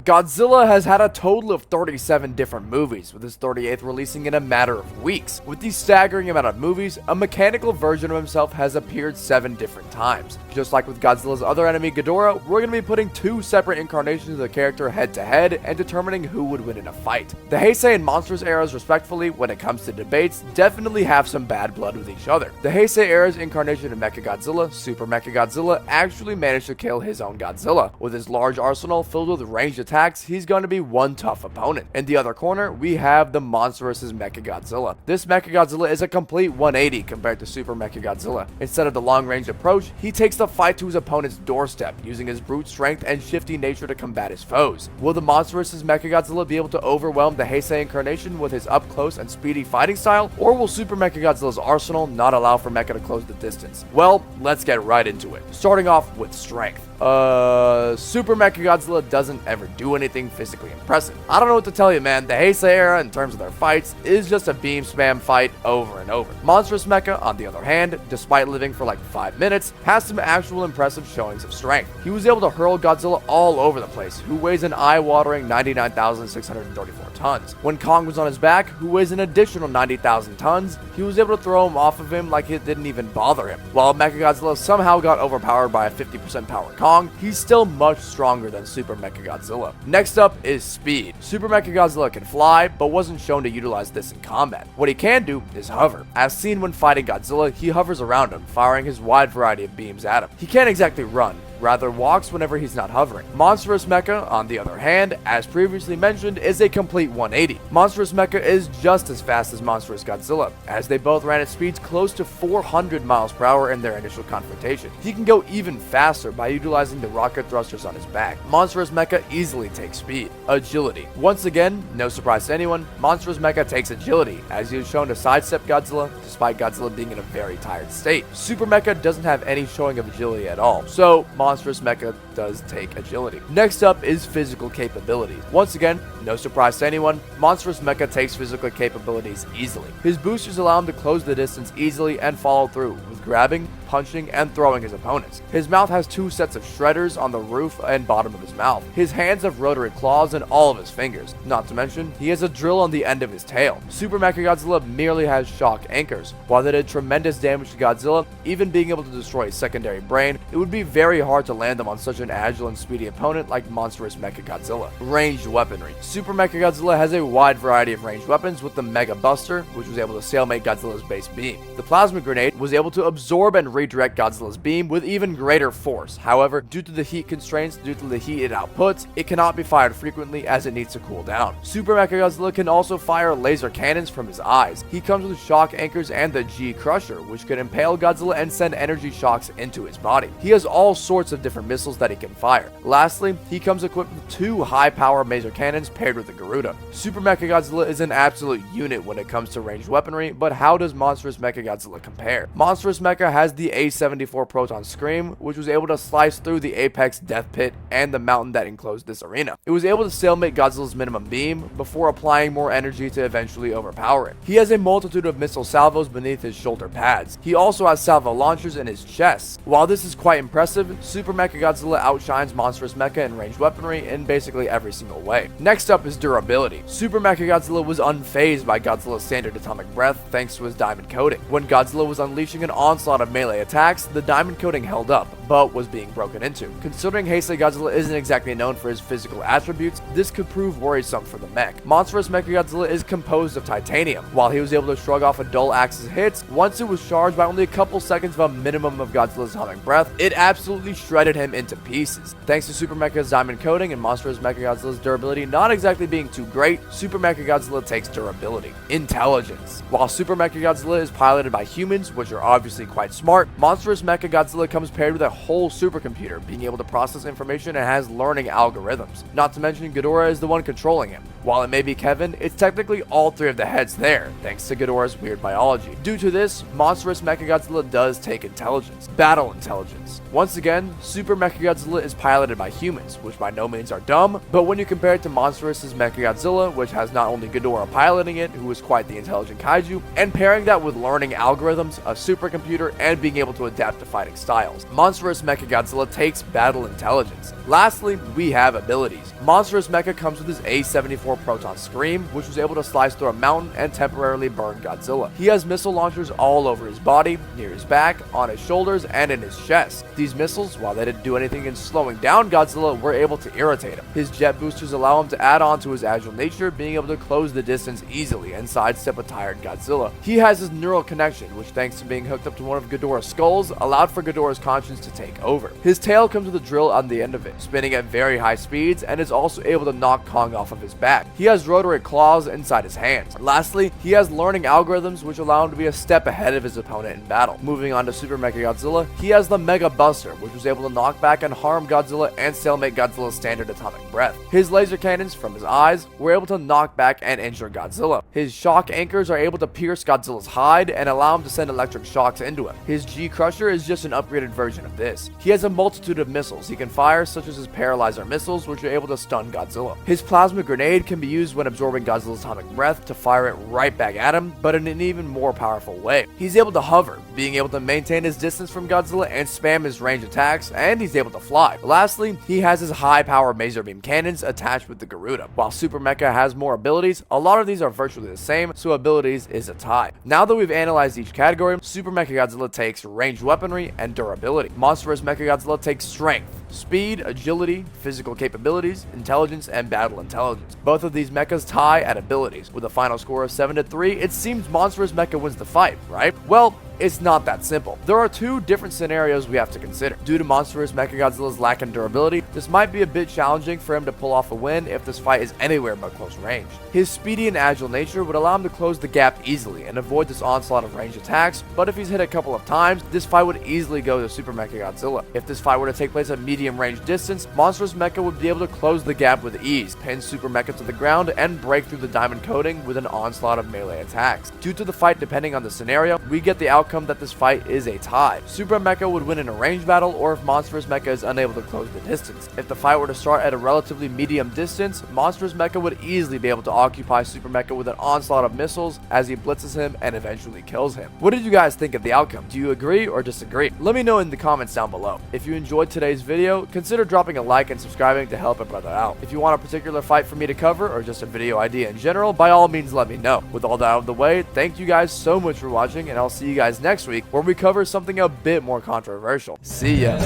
Godzilla has had a total of 37 different movies, with his 38th releasing in a matter of weeks. With the staggering amount of movies, a mechanical version of himself has appeared 7 different times. Just like with Godzilla's other enemy Ghidorah, we're going to be putting 2 separate incarnations of the character head to head and determining who would win in a fight. The Heisei and Monsters eras respectively, when it comes to debates, definitely have some bad blood with each other. The Heisei era's incarnation of Mechagodzilla, Super Mechagodzilla, actually managed to kill his own Godzilla. With his large arsenal filled with ranged attacks, he's going to be one tough opponent. In the other corner, we have the Monsterverse's Mechagodzilla. This Mechagodzilla is a complete 180 compared to Super Mechagodzilla. Instead of the long-range approach, he takes the fight to his opponent's doorstep, using his brute strength and shifty nature to combat his foes. Will the Monsterverse's Mechagodzilla be able to overwhelm the Heisei incarnation with his up-close and speedy fighting style, or will Super Mechagodzilla's arsenal not allow for Mecha to close the distance? Well, let's get right into it. Starting off with strength. Super Mechagodzilla doesn't ever do anything physically impressive. I don't know what to tell you, man. The Heisei era, in terms of their fights, is just a beam spam fight over and over. Monstrous Mecha, on the other hand, despite living for like 5 minutes, has some actual impressive showings of strength. He was able to hurl Godzilla all over the place, who weighs an eye-watering 99,634 tons. When Kong was on his back, who weighs an additional 90,000 tons, he was able to throw him off of him like it didn't even bother him. While Mechagodzilla somehow got overpowered by a 50% power Kong, he's still much stronger than Super Mechagodzilla. Next up is speed. Super Mechagodzilla can fly, but wasn't shown to utilize this in combat. What he can do is hover. As seen when fighting Godzilla, he hovers around him, firing his wide variety of beams at him. He can't exactly run, rather walks whenever he's not hovering. Monstrous Mecha, on the other hand, as previously mentioned, is a complete 180. Monstrous Mecha is just as fast as Monstrous Godzilla, as they both ran at speeds close to 400 miles per hour in their initial confrontation. He can go even faster by utilizing the rocket thrusters on his back. Monstrous Mecha easily takes speed. Agility. Once again, no surprise to anyone, Monstrous Mecha takes agility, as he is shown to sidestep Godzilla, despite Godzilla being in a very tired state. Super Mecha doesn't have any showing of agility at all, so Monstrous Mecha does take agility. Next up is physical capabilities. Once again, no surprise to anyone, Monstrous Mecha takes physical capabilities easily. His boosters allow him to close the distance easily and follow through with grabbing, punching, and throwing his opponents. His mouth has 2 sets of shredders on the roof and bottom of his mouth. His hands have rotary claws in all of his fingers. Not to mention, he has a drill on the end of his tail. Super Mechagodzilla merely has shock anchors. While they did tremendous damage to Godzilla, even being able to destroy his secondary brain, it would be very hard to land them on such an agile and speedy opponent like Monstrous Mechagodzilla. Ranged weaponry. Super Mechagodzilla has a wide variety of ranged weapons, with the Mega Buster, which was able to stalemate Godzilla's base beam. The Plasma Grenade was able to absorb and redirect Godzilla's beam with even greater force. However, due to the heat constraints, due to the heat it outputs, it cannot be fired frequently as it needs to cool down. Super Mechagodzilla can also fire laser cannons from his eyes. He comes with shock anchors and the G Crusher, which can impale Godzilla and send energy shocks into his body. He has all sorts of different missiles that he can fire. Lastly, he comes equipped with 2 high-power laser cannons paired with the Garuda. Super Mechagodzilla is an absolute unit when it comes to ranged weaponry, but how does Monstrous Mechagodzilla compare? Monstrous Mecha has the A-74 Proton Scream, which was able to slice through the Apex Death Pit and the mountain that enclosed this arena. It was able to stalemate Godzilla's minimum beam before applying more energy to eventually overpower it. He has a multitude of missile salvos beneath his shoulder pads. He also has salvo launchers in his chest. While this is quite impressive, Super Mechagodzilla outshines Monstrous Mecha in ranged weaponry in basically every single way. Next up is durability. Super Mechagodzilla was unfazed by Godzilla's standard atomic breath thanks to his diamond coating. When Godzilla was unleashing an onslaught of melee attacks, the diamond coating held up, but was being broken into. Considering Heisei Godzilla isn't exactly known for his physical attributes, this could prove worrisome for the mech. Monstrous Mechagodzilla is composed of titanium. While he was able to shrug off a dull axe's hits, once it was charged by only a couple seconds of a minimum of Godzilla's atomic breath, it absolutely shredded him into pieces. Thanks to Super Mecha's diamond coating and Monstrous Mechagodzilla's durability not exactly being too great, Super Mechagodzilla takes durability. Intelligence. While Super Mechagodzilla is piloted by humans, which are obviously quite smart, Monstrous Mechagodzilla comes paired with a whole supercomputer, being able to process information and has learning algorithms. Not to mention, Ghidorah is the one controlling him. While it may be Kevin, it's technically all 3 of the heads there, thanks to Ghidorah's weird biology. Due to this, Monstrous Mechagodzilla does take intelligence. Battle intelligence. Once again, Super Mechagodzilla is piloted by humans, which by no means are dumb, but when you compare it to Monstrous Mechagodzilla, which has not only Ghidorah piloting it, who is quite the intelligent kaiju, and pairing that with learning algorithms, a supercomputer, and being able to adapt to fighting styles, Monstrous Monsterverse Mechagodzilla takes battle intelligence. Lastly, we have abilities. Monsterverse Mecha comes with his A-74 Proton Scream, which was able to slice through a mountain and temporarily burn Godzilla. He has missile launchers all over his body, near his back, on his shoulders, and in his chest. These missiles, while they didn't do anything in slowing down Godzilla, were able to irritate him. His jet boosters allow him to add on to his agile nature, being able to close the distance easily and sidestep a tired Godzilla. He has his neural connection, which thanks to being hooked up to one of Ghidorah's skulls, allowed for Ghidorah's conscience to take over. His tail comes with a drill on the end of it, spinning at very high speeds, and is also able to knock Kong off of his back. He has rotary claws inside his hands. Lastly, he has learning algorithms which allow him to be a step ahead of his opponent in battle. Moving on to Super Mechagodzilla, he has the Mega Buster, which was able to knock back and harm Godzilla and stalemate Godzilla's standard atomic breath. His laser cannons from his eyes were able to knock back and injure Godzilla. His shock anchors are able to pierce Godzilla's hide and allow him to send electric shocks into him. His G-Crusher is just an upgraded version of this. He has a multitude of missiles he can fire, such as his Paralyzer missiles, which are able to stun Godzilla. His Plasma Grenade can be used when absorbing Godzilla's atomic breath to fire it right back at him, but in an even more powerful way. He's able to hover, being able to maintain his distance from Godzilla and spam his range attacks, and he's able to fly. Lastly, he has his high-power Maser Beam cannons attached with the Garuda. While Super Mecha has more abilities, a lot of these are virtually the same, so abilities is a tie. Now that we've analyzed each category, Super Mechagodzilla takes ranged weaponry and durability. Monsterverse Mechagodzilla takes strength, speed, agility, physical capabilities, intelligence, and battle intelligence. Both of these mechas tie at abilities. With a final score of 7-3, it seems Monsterverse Mecha wins the fight, right? Well, it's not that simple. There are two different scenarios we have to consider. Due to Monsterverse Mechagodzilla's lack in durability, this might be a bit challenging for him to pull off a win if this fight is anywhere but close range. His speedy and agile nature would allow him to close the gap easily and avoid this onslaught of ranged attacks, but if he's hit a couple of times, this fight would easily go to Super Mechagodzilla. If this fight were to take place at medium range distance, Monsterverse Mecha would be able to close the gap with ease, pin Super Mecha to the ground, and break through the diamond coating with an onslaught of melee attacks. Due to the fight depending on the scenario, we get the outcome that this fight is a tie. Super Mecha would win in a range battle, or if Monsterverse Mecha is unable to close the distance. If the fight were to start at a relatively medium distance, Monsterverse Mecha would easily be able to occupy Super Mecha with an onslaught of missiles as he blitzes him and eventually kills him. What did you guys think of the outcome? Do you agree or disagree? Let me know in the comments down below. If you enjoyed today's video, consider dropping a like and subscribing to help a brother out. If you want a particular fight for me to cover, or just a video idea in general, by all means let me know. With all that out of the way, thank you guys so much for watching, and I'll see you guys next week where we cover something a bit more controversial. See ya.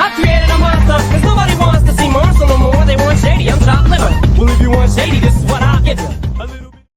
I created a monster, cause nobody wants to see monster no more. They want shady, I'm chopped liver. Well, if you want shady, this is what I'll give you.